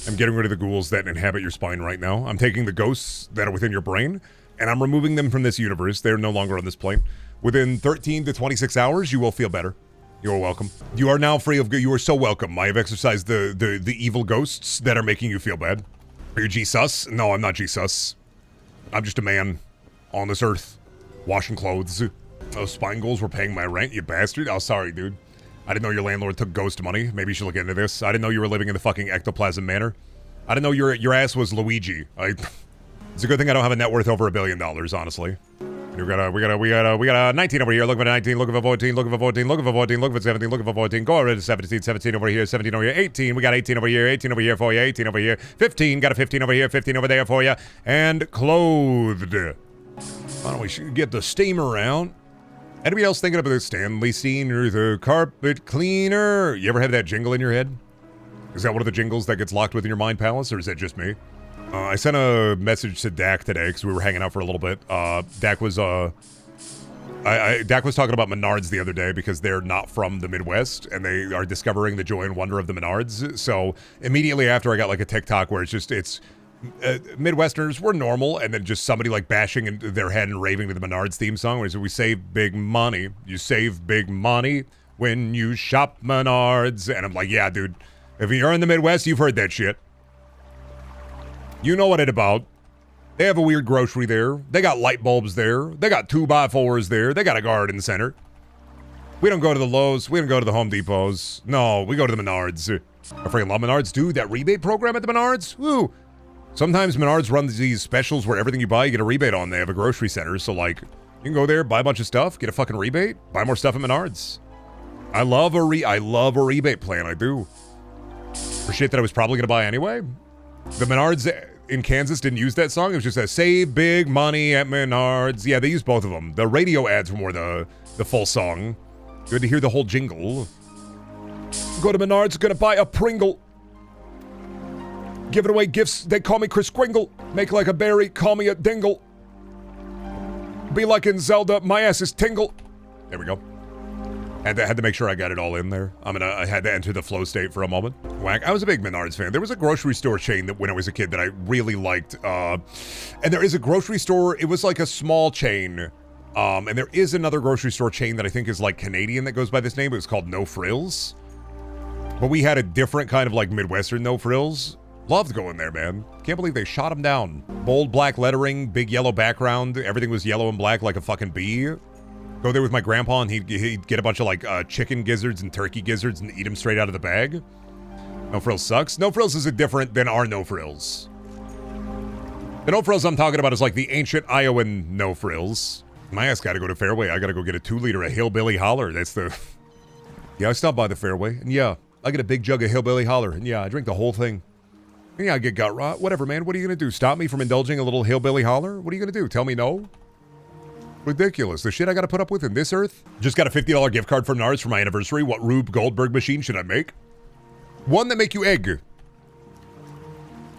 Speaker 1: I'm getting rid of the ghouls that inhabit your spine right now. I'm taking the ghosts that are within your brain, and I'm removing them from this universe. They're no longer on this plane. Within 13 to 26 hours, you will feel better. You are welcome. You are now free of... You are so welcome. I have exorcised the evil ghosts that are making you feel bad. Are you Jesus? No, I'm not Jesus. I'm just a man on this earth, washing clothes. Those spine ghouls were paying my rent, you bastard. Oh, sorry, dude. I didn't know your landlord took ghost money. Maybe you should look into this. I didn't know you were living in the fucking ectoplasm manor. I didn't know your ass was Luigi. It's a good thing I don't have a net worth over $1 billion, honestly. We got a 19 over here. Look for 19. Look for 14. Look for 14. Look for 14. Look for 17. Look for 14. Go over to 17. 17 over here. 17 over here. 18. We got 18 over here. 18 over here for you. 18 over here. 15. Got a 15 over here. 15 over there for you. And clothed. Why don't we get the steamer out? Anybody else thinking about the Stanley scene or the carpet cleaner? You ever have that jingle in your head? Is that one of the jingles that gets locked within your mind palace, or is that just me? I sent a message to Dak today because we were hanging out for a little bit. Dak was Dak was talking about Menards the other day because they're not from the Midwest and they are discovering the joy and wonder of the Menards. So immediately after I got like a TikTok where it's Midwesterners were normal, and then just somebody like bashing in their head and raving to the Menards theme song where we save big money. You save big money when you shop Menards. And I'm like, yeah, dude, if you're in the Midwest, you've heard that shit. You know what it's about. They have a weird grocery there. They got light bulbs there. They got 2x4s there. They got a garden center. We don't go to the Lowe's. We don't go to the Home Depots. No, we go to the Menards. I freaking love Menards. Dude, that rebate program at the Menards? Woo! Sometimes Menards runs these specials where everything you buy, you get a rebate on. They have a grocery center. So, like, you can go there, buy a bunch of stuff, get a fucking rebate, buy more stuff at Menards. I love a rebate plan. I do. For shit that I was probably going to buy anyway. The Menards in Kansas didn't use that song. It was just a save big money at Menards. Yeah, they used both of them. The radio ads were more the full song. Good to hear the whole jingle. Go to Menards, gonna buy a Pringle. Giving away gifts, they call me Chris Kringle. Make like a berry, call me a dingle. Be like in Zelda, my ass is tingle. There we go. Had to make sure I got it all in there. I had to enter the flow state for a moment. Whack. I was a big Menards fan. There was a grocery store chain that when I was a kid that I really liked. And there is a grocery store. It was like a small chain. And there is another grocery store chain that I think is like Canadian that goes by this name. It was called No Frills. But we had a different kind of like Midwestern No Frills. Loved going there, man. Can't believe they shot him down. Bold black lettering, big yellow background. Everything was yellow and black like a fucking bee. Go there with my grandpa and he'd get a bunch of like chicken gizzards and turkey gizzards and eat them straight out of the bag. No Frills sucks. No Frills is different than our No Frills. The No Frills I'm talking about is like the ancient Iowan No Frills. My ass gotta go to Fairway. I gotta go get a 2-liter of Hillbilly Holler. That's the... Yeah, I stopped by the Fairway. And yeah, I get a big jug of Hillbilly Holler. And yeah, I drink the whole thing. And yeah, I get gut rot. Whatever, man. What are you gonna do? Stop me from indulging a little Hillbilly Holler? What are you gonna do? Tell me no? Ridiculous. The shit I gotta put up with in this earth? Just got a $50 gift card from Nars for my anniversary. What Rube Goldberg machine should I make? One that make you egg.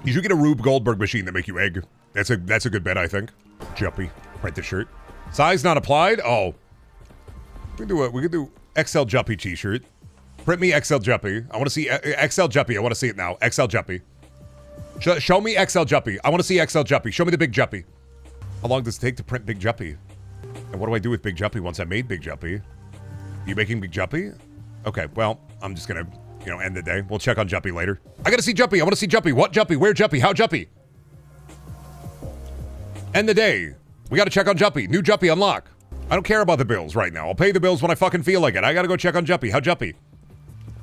Speaker 1: You should get a Rube Goldberg machine that make you egg. That's a good bet, I think. Juppy. Print the shirt. Size not applied? Oh. We could do XL Juppy t-shirt. Print me XL Juppy. I want to see XL Juppy. I want to see it now. XL Juppy. Show me XL Juppy. I want to see XL Juppy. Show me the big Juppy. How long does it take to print big Juppy? And what do I do with Big Juppy once I made Big Juppy? Are you making Big Juppy? Okay, well, I'm just gonna, end the day. We'll check on Juppy later. I gotta see Juppy. I want to see Juppy. What Juppy? Where Juppy? How Juppy? End the day. We gotta check on Juppy. New Juppy unlock. I don't care about the bills right now. I'll pay the bills when I fucking feel like it. I gotta go check on Juppy. How Juppy?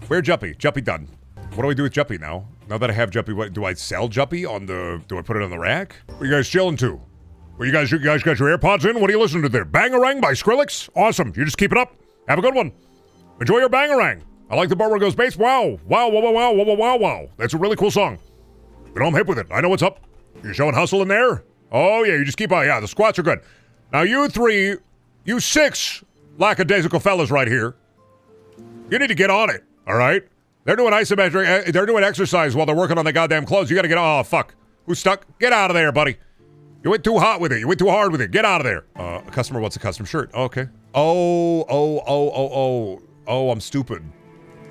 Speaker 1: Where Juppy? Juppy done. What do I do with Juppy now? Now that I have Juppy, what do I sell Juppy on the... Do I put it on the rack? What are you guys chilling to? Well, you guys got your AirPods in? What are you listening to there? Bangarang by Skrillex? Awesome. You just keep it up. Have a good one. Enjoy your Bangarang. I like the part where it goes bass. Wow. Wow, wow, wow, wow, wow, wow, wow. That's a really cool song. I'm hip with it. I know what's up. You showing hustle in there? Oh, yeah, you just keep on. Yeah, the squats are good. Now, you 6 lackadaisical fellas right here, you need to get on it, all right? They're doing isometric. They're doing exercise while they're working on the goddamn clothes. You got to get... Oh, fuck. Who's stuck? Get out of there, buddy. You went too hot with it. You went too hard with it. Get out of there. A customer wants a custom shirt. Oh, okay. Oh, I'm stupid.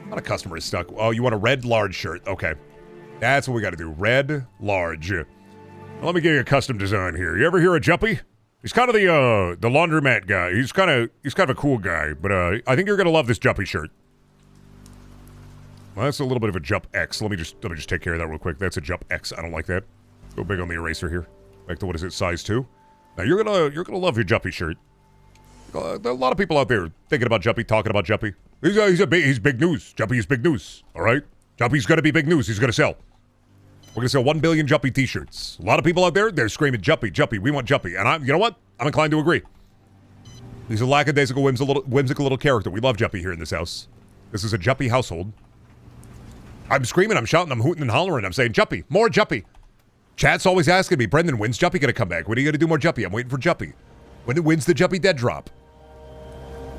Speaker 1: Not a customer is stuck. Oh, you want a red large shirt. Okay. That's what we got to do. Red large. Let me give you a custom design here. You ever hear of Juppy? He's kind of the laundromat guy. He's kind of a cool guy, but I think you're going to love this Juppy shirt. Well, that's a little bit of a Jupp X. Let me just take care of that real quick. That's a Jupp X. I don't like that. Go big on the eraser here. Back to what is it, size 2? Now you're gonna love your Juppy shirt. There are a lot of people out there thinking about Juppy, talking about Juppy. He's big news. Juppy is big news. All right, Juppy's gonna be big news. He's gonna sell. We're gonna sell 1 billion Juppy t-shirts. A lot of people out there, they're screaming Juppy, Juppy. We want Juppy, and you know what? I'm inclined to agree. He's a lackadaisical, whimsical little character. We love Juppy here in this house. This is a Juppy household. I'm screaming, I'm shouting, I'm hooting and hollering. I'm saying Juppy, more Juppy. Chat's always asking me, Brendan, when's Juppy gonna come back? When are you gonna do more Juppy? I'm waiting for Juppy. When's the Juppy dead drop?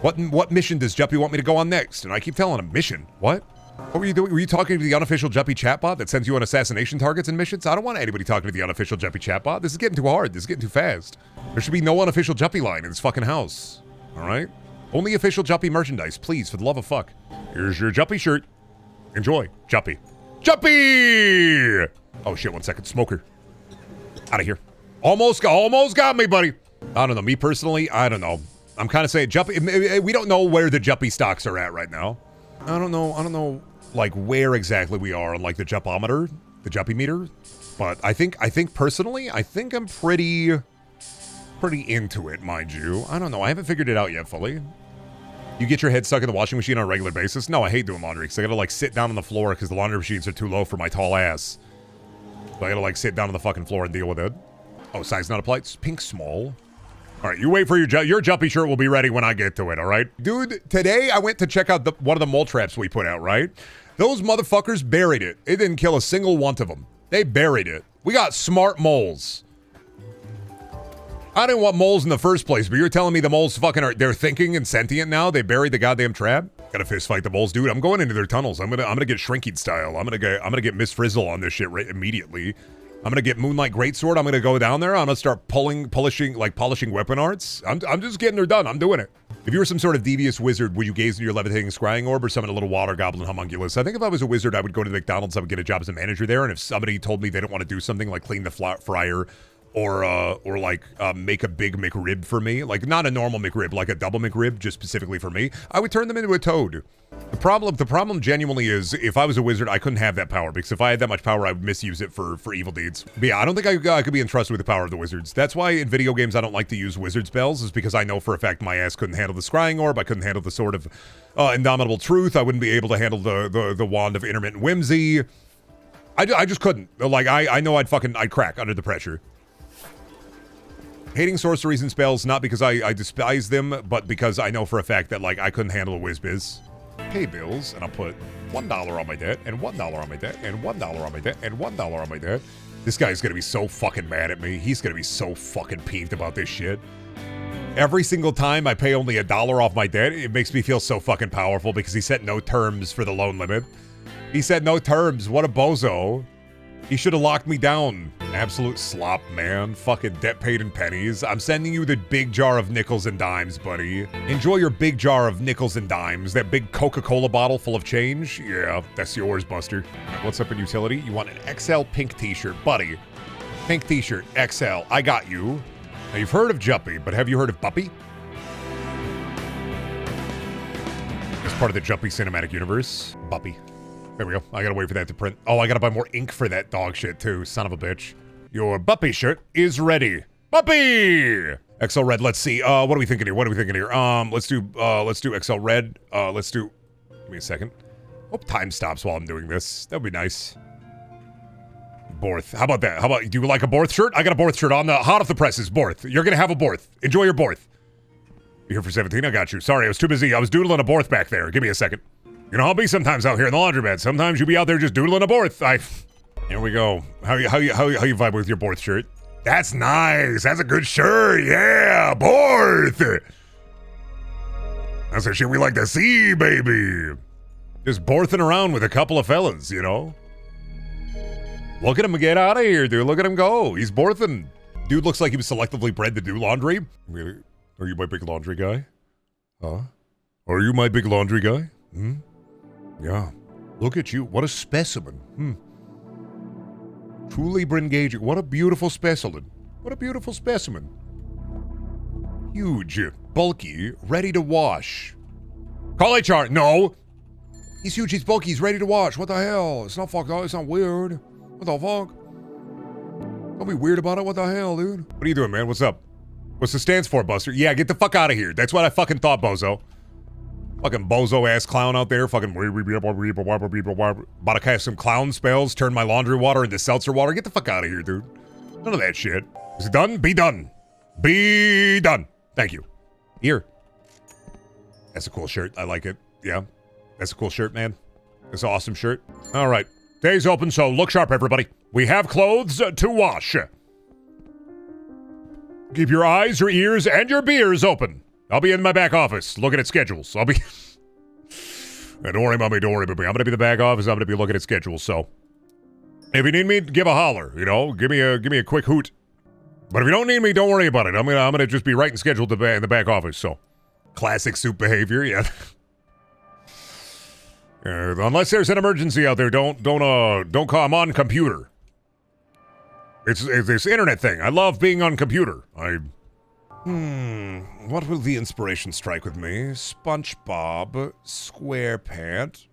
Speaker 1: What mission does Juppy want me to go on next? And I keep telling him, mission? What? What were you doing? Were you talking to the unofficial Juppy chatbot that sends you on assassination targets and missions? I don't want anybody talking to the unofficial Juppy chatbot. This is getting too hard. This is getting too fast. There should be no unofficial Juppy line in this fucking house. All right? Only official Juppy merchandise, please, for the love of fuck. Here's your Juppy shirt. Enjoy. Juppy. Juppy! Oh, shit, 1 second. Smoker. Out of here. Almost got me, buddy. I don't know. Me personally, I don't know. I'm kind of saying Juppy. We don't know where the Juppy stocks are at right now. I don't know, like, where exactly we are on, like, the Juppometer, the Juppy meter. But I think personally, I think I'm pretty into it, mind you. I don't know. I haven't figured it out yet fully. You get your head stuck in the washing machine on a regular basis? No, I hate doing laundry because I gotta, like, sit down on the floor because the laundry machines are too low for my tall ass. So I gotta, like, sit down on the fucking floor and deal with it. Oh, size not applied? Pink small. All right, you wait for your Juppy shirt will be ready when I get to it, all right? Dude, today I went to check out one of the mole traps we put out, right? Those motherfuckers buried it. It didn't kill a single one of them. They buried it. We got smart moles. I didn't want moles in the first place, but you're telling me the moles fucking they're thinking and sentient now? They buried the goddamn trap? Gotta fist fight the moles, dude. I'm going into their tunnels. I'm gonna get shrinking style. I'm gonna get Miss Frizzle on this shit right immediately. I'm gonna get Moonlight Greatsword. I'm gonna go down there. I'm gonna start polishing weapon arts. I'm just getting her done. I'm doing it. If you were some sort of devious wizard, would you gaze into your levitating scrying orb or summon a little water goblin homunculus? I think if I was a wizard, I would go to the McDonald's. I would get a job as a manager there. And if somebody told me they don't want to do something like clean the fryer or like make a big McRib for me, like not a normal McRib, like a double McRib, just specifically for me, I would turn them into a toad. The problem genuinely is if I was a wizard, I couldn't have that power because if I had that much power, I would misuse it for evil deeds. But yeah, I don't think I could be entrusted with the power of the wizards. That's why in video games I don't like to use wizard spells, is because I know for a fact my ass couldn't handle the scrying orb, I couldn't handle the sword of indomitable truth, I wouldn't be able to handle the wand of intermittent whimsy. I just couldn't. Like I know I'd crack under the pressure. Hating sorceries and spells, not because I despise them, but because I know for a fact that, like, I couldn't handle a whiz-biz. Pay bills, and I'll put $1 on my debt, and $1 on my debt, and $1 on my debt, and $1 on my debt. This guy's gonna be so fucking mad at me. He's gonna be so fucking peeved about this shit. Every single time I pay only $1 off my debt, it makes me feel so fucking powerful because he set no terms for the loan limit. He said no terms. What a bozo. He should have locked me down. Absolute slop, man. Fucking debt paid in pennies. I'm sending you the big jar of nickels and dimes, buddy. Enjoy your big jar of nickels and dimes. That big Coca-Cola bottle full of change? Yeah, that's yours, Buster. What's up in utility? You want an XL pink t-shirt. Buddy. Pink t-shirt, XL. I got you. Now, you've heard of Juppy, but have you heard of Buppy? As part of the Juppy cinematic universe. Buppy. There we go. I gotta wait for that to print. Oh, I gotta buy more ink for that dog shit too. Son of a bitch. Your Buppy shirt is ready. Buppy! XL red. Let's see. What are we thinking here? Let's do XL red. Give me a second. Hope time stops while I'm doing this. That would be nice. Borth. How about that? Do you like a Borth shirt? I got a Borth shirt on the hot off the presses. Borth. You're gonna have a Borth. Enjoy your Borth. You here for 17? I got you. Sorry, I was too busy. I was doodling a Borth back there. Give me a second. You know, I'll be sometimes out here in the laundromat. Sometimes you be out there just doodling a Borth. Here we go. How you vibe with your Borth shirt? That's nice. That's a good shirt. Yeah, Borth. That's the shit we like to see, baby. Just Borthing around with a couple of fellas, you know? Look at him get out of here, dude. Look at him go. He's Borthing. Dude looks like he was selectively bred to do laundry. Are you my big laundry guy? Huh? Are you my big laundry guy? Hmm? Yeah. Look at you. What a specimen. Truly Brendaniel. What a beautiful specimen. What a beautiful specimen. Huge, bulky, ready to wash. Call HR. No. He's huge, he's bulky, he's ready to wash. What the hell? It's not fucked up. It's not weird. What the fuck? Don't be weird about it. What the hell, dude? What are you doing, man? What's up? What's the stands for, Buster? Yeah, get the fuck out of here. That's what I fucking thought, bozo. Fucking bozo-ass clown out there, fucking about to cast some clown spells, turn my laundry water into seltzer water. Get the fuck out of here, dude. None of that shit. Is it done? Be done. Be done. Thank you. Here. That's a cool shirt. I like it. Yeah. That's a cool shirt, man. It's an awesome shirt. All right. Day's open, so look sharp, everybody. We have clothes to wash. Keep your eyes, your ears, and your beers open. I'll be in my back office looking at schedules. I'll be... Don't worry, mommy, don't worry about me. I'm going to be in the back office. I'm going to be looking at schedules, so... If you need me, give a holler, you know? Give me a quick hoot. But if you don't need me, don't worry about it. I'm gonna just be writing schedule in the back office, so... Classic soup behavior, yeah. Unless there's an emergency out there, don't call. I'm on computer. It's this internet thing. I love being on computer. What will the inspiration strike with me? SpongeBob SquarePants.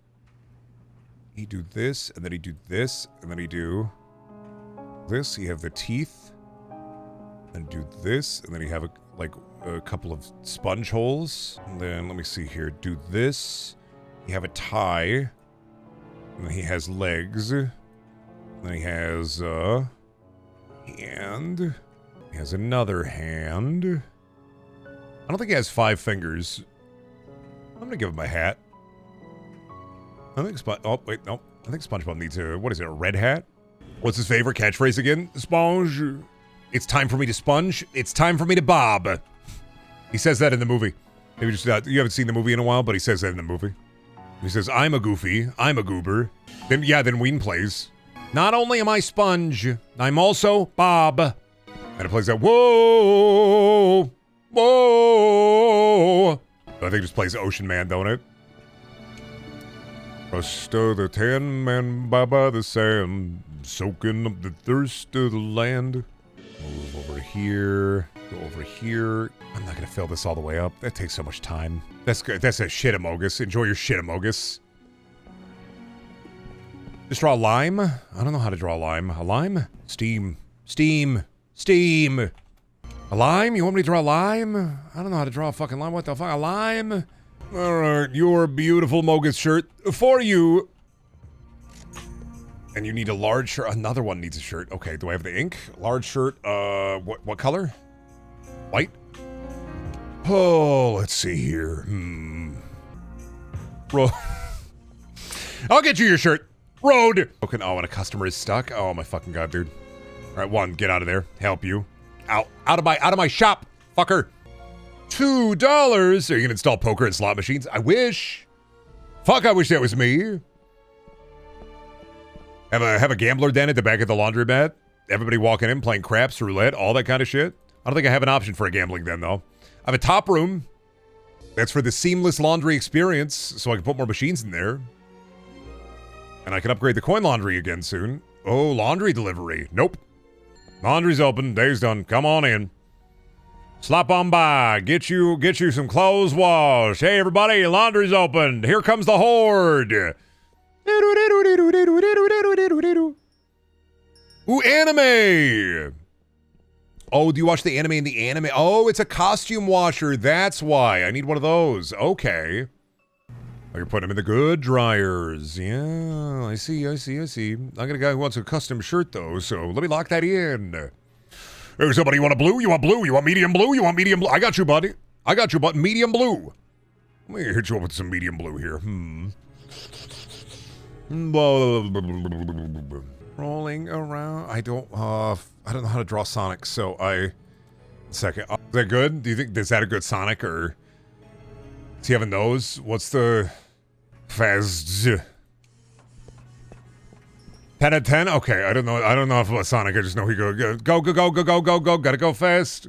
Speaker 1: He do this, and then he do this, and then he do this. He have the teeth, and do this, and then he have a couple of sponge holes. And then let me see here. Do this. You have a tie, and then he has legs. And then he has hand. He has another hand. I don't think he has 5 fingers. I'm gonna give him a hat. I think oh wait, no. I think SpongeBob needs a, what is it, a red hat? What's his favorite catchphrase again? Sponge. It's time for me to sponge. It's time for me to bob. He says that in the movie. Maybe just you haven't seen the movie in a while, but he says that in the movie. He says, I'm a goofy, I'm a goober. Then Ween plays. Not only am I Sponge, I'm also Bob. And it plays that, whoa, whoa. I think it just plays Ocean Man, don't it? Rust of the tan man by the sand, soaking up the thirst of the land. Move over here, go over here. I'm not gonna fill this all the way up. That takes so much time. That's good. That's a shit-amogus. Enjoy your shit-amogus. Just draw a lime? I don't know how to draw a lime. A lime? Steam. Steam. Steam. A lime? You want me to draw a lime? I don't know how to draw a fucking lime. What the fuck? A lime? Alright, your beautiful Mogus shirt for you. And you need a large shirt. Another one needs a shirt. Okay, do I have the ink? Large shirt, what color? White? Oh, let's see here. I'll get you your shirt. Road. Okay, oh, and a customer is stuck? Oh my fucking god, dude. Alright, one, get out of there. Help you. Out of my shop, fucker. $2. So you can install poker and slot machines. I wish. Fuck, I wish that was me. Have a gambler den at the back of the laundromat. Everybody walking in, playing craps, roulette, all that kind of shit. I don't think I have an option for a gambling den, though. I have a top room. That's for the seamless laundry experience, so I can put more machines in there. And I can upgrade the coin laundry again soon. Oh, laundry delivery. Nope. Laundry's open. Day's done. Come on in. Slop on by. Get you some clothes washed. Hey, everybody, laundry's open. Here comes the horde. Ooh, anime. Oh, do you watch the anime in the anime? Oh, it's a costume washer. That's why. I need one of those. Okay. Oh, you're putting them in the good dryers. Yeah, I see. I got a guy who wants a custom shirt, though, so let me lock that in. Hey, somebody, you want a blue? You want blue? You want medium blue? You want medium blue? I got you, buddy. I got you, but medium blue. Let me hit you up with some medium blue here. Rolling around. I don't know how to draw Sonic, so second. Is that good? Do you think, is that a good Sonic, or does he have a nose? What's the fast? 10 out of 10? Okay, I don't know if about Sonic. I just know he go. Gotta go fast.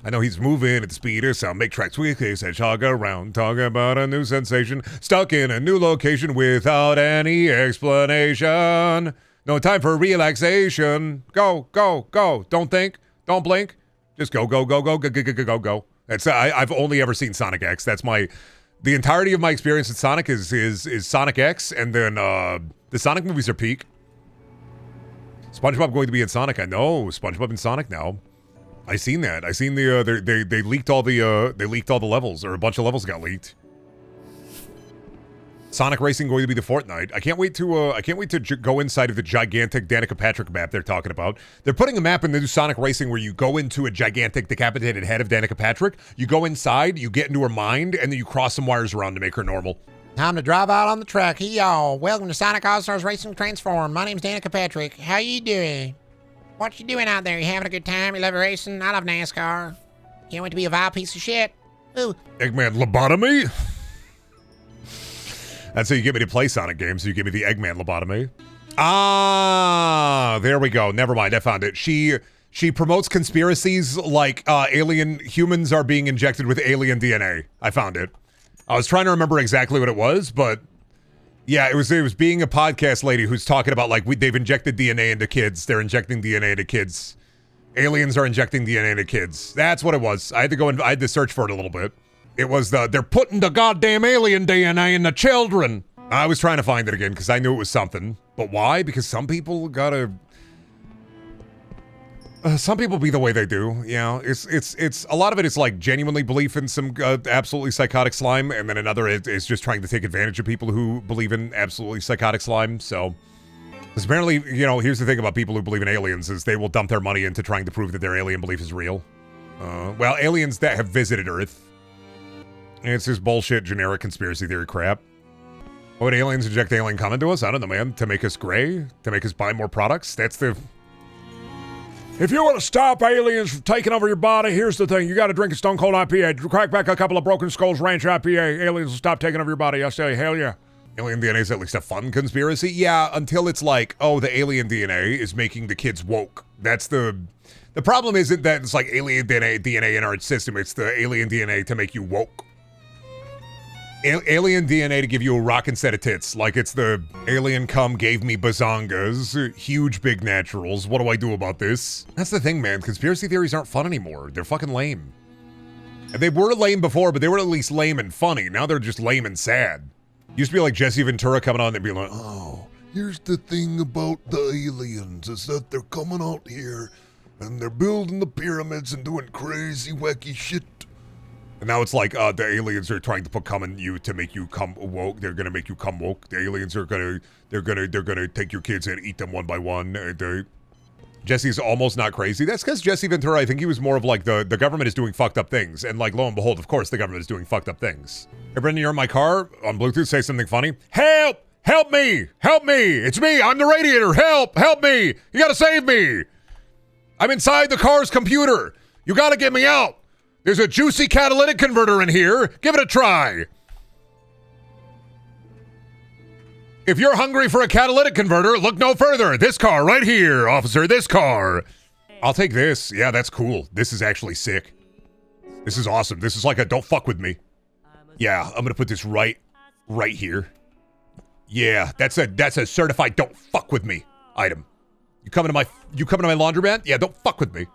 Speaker 1: I know he's moving at the speed of sound. Make tracks with his hedgehog around. Talk about a new sensation. Stuck in a new location without any explanation. No time for relaxation. Go. Don't think. Don't blink. Just go. That's I've only ever seen Sonic X. That's the entirety of my experience with Sonic is Sonic X, and then the Sonic movies are peak. SpongeBob going to be in Sonic. I know SpongeBob in Sonic now. I seen that. I seen they leaked all the levels, or a bunch of levels got leaked. Sonic Racing going to be the Fortnite. I can't wait to go inside of the gigantic Danica Patrick map they're talking about. They're putting a map in the new Sonic Racing where you go into a gigantic decapitated head of Danica Patrick. You go inside, you get into her mind, and then you cross some wires around to make her normal.
Speaker 3: Time to drive out on the track. Hey, y'all. Welcome to Sonic All-Stars Racing Transform. My name's Danica Patrick. How you doing? What you doing out there? You having a good time? You love racing? I love NASCAR. Can't wait to be a vile piece of shit. Ooh.
Speaker 1: Eggman lobotomy? That's how you get me to play Sonic games. You give me the Eggman lobotomy. Ah, there we go. Never mind. I found it. She She promotes conspiracies like alien humans are being injected with alien DNA. I found it. I was trying to remember exactly what it was, but yeah, it was being a podcast lady who's talking about like they've injected DNA into kids. They're injecting DNA into kids. Aliens are injecting DNA into kids. That's what it was. I had to go and I had to search for it a little bit. It was they're putting the goddamn alien DNA in the children. I was trying to find it again because I knew it was something. But why? Because some people gotta. Some people be the way they do. You know, it's a lot of it is like genuinely belief in some absolutely psychotic slime, and then another is just trying to take advantage of people who believe in absolutely psychotic slime. So, because apparently, you know, here's the thing about people who believe in aliens is they will dump their money into trying to prove that their alien belief is real. Well, aliens that have visited Earth. It's just bullshit, generic conspiracy theory crap. Why would aliens inject alien cum into us? I don't know, man. To make us gray? To make us buy more products? That's the... If you want to stop aliens from taking over your body, here's the thing. You got to drink a Stone Cold IPA. Crack back a couple of Broken Skulls Ranch IPA. Aliens will stop taking over your body. I say, hell yeah. Alien DNA is at least a fun conspiracy? Yeah, until it's like, oh, the alien DNA is making the kids woke. That's the... The problem isn't that it's like alien DNA in our system. It's the alien DNA to make you woke. Alien DNA to give you a rockin' set of tits. Like it's the alien cum gave me bazongas. Huge big naturals. What do I do about this? That's the thing, man. Conspiracy theories aren't fun anymore. They're fucking lame. And they were lame before, but they were at least lame and funny. Now they're just lame and sad. Used to be like Jesse Ventura coming on and being like,
Speaker 2: Oh, here's the thing about the aliens is that they're coming out here and they're building the pyramids and doing crazy wacky shit.
Speaker 1: and now it's like, the aliens are trying to put cum in you to make you come woke. They're gonna make you come woke. The aliens are they're gonna take your kids and eat them one by one. Jesse's almost not crazy. That's because Jesse Ventura, I think he was more of like the government is doing fucked up things. And like, lo and behold, of course, the government is doing fucked up things. Hey, Brendan, you're in my car on Bluetooth. Say something funny. Help! Help me! Help me! It's me! I'm the radiator! Help! Help me! You gotta save me! I'm inside the car's computer! You gotta get me out! There's a juicy catalytic converter in here! Give it a try! If you're hungry for a catalytic converter, look no further. This car right here, officer, this car. I'll take this. Yeah, that's cool. This is actually sick. This is awesome. This is like a don't fuck with me. Yeah, I'm gonna put this right here. Yeah, that's a certified don't fuck with me item. You coming to my laundromat? Yeah, don't fuck with me.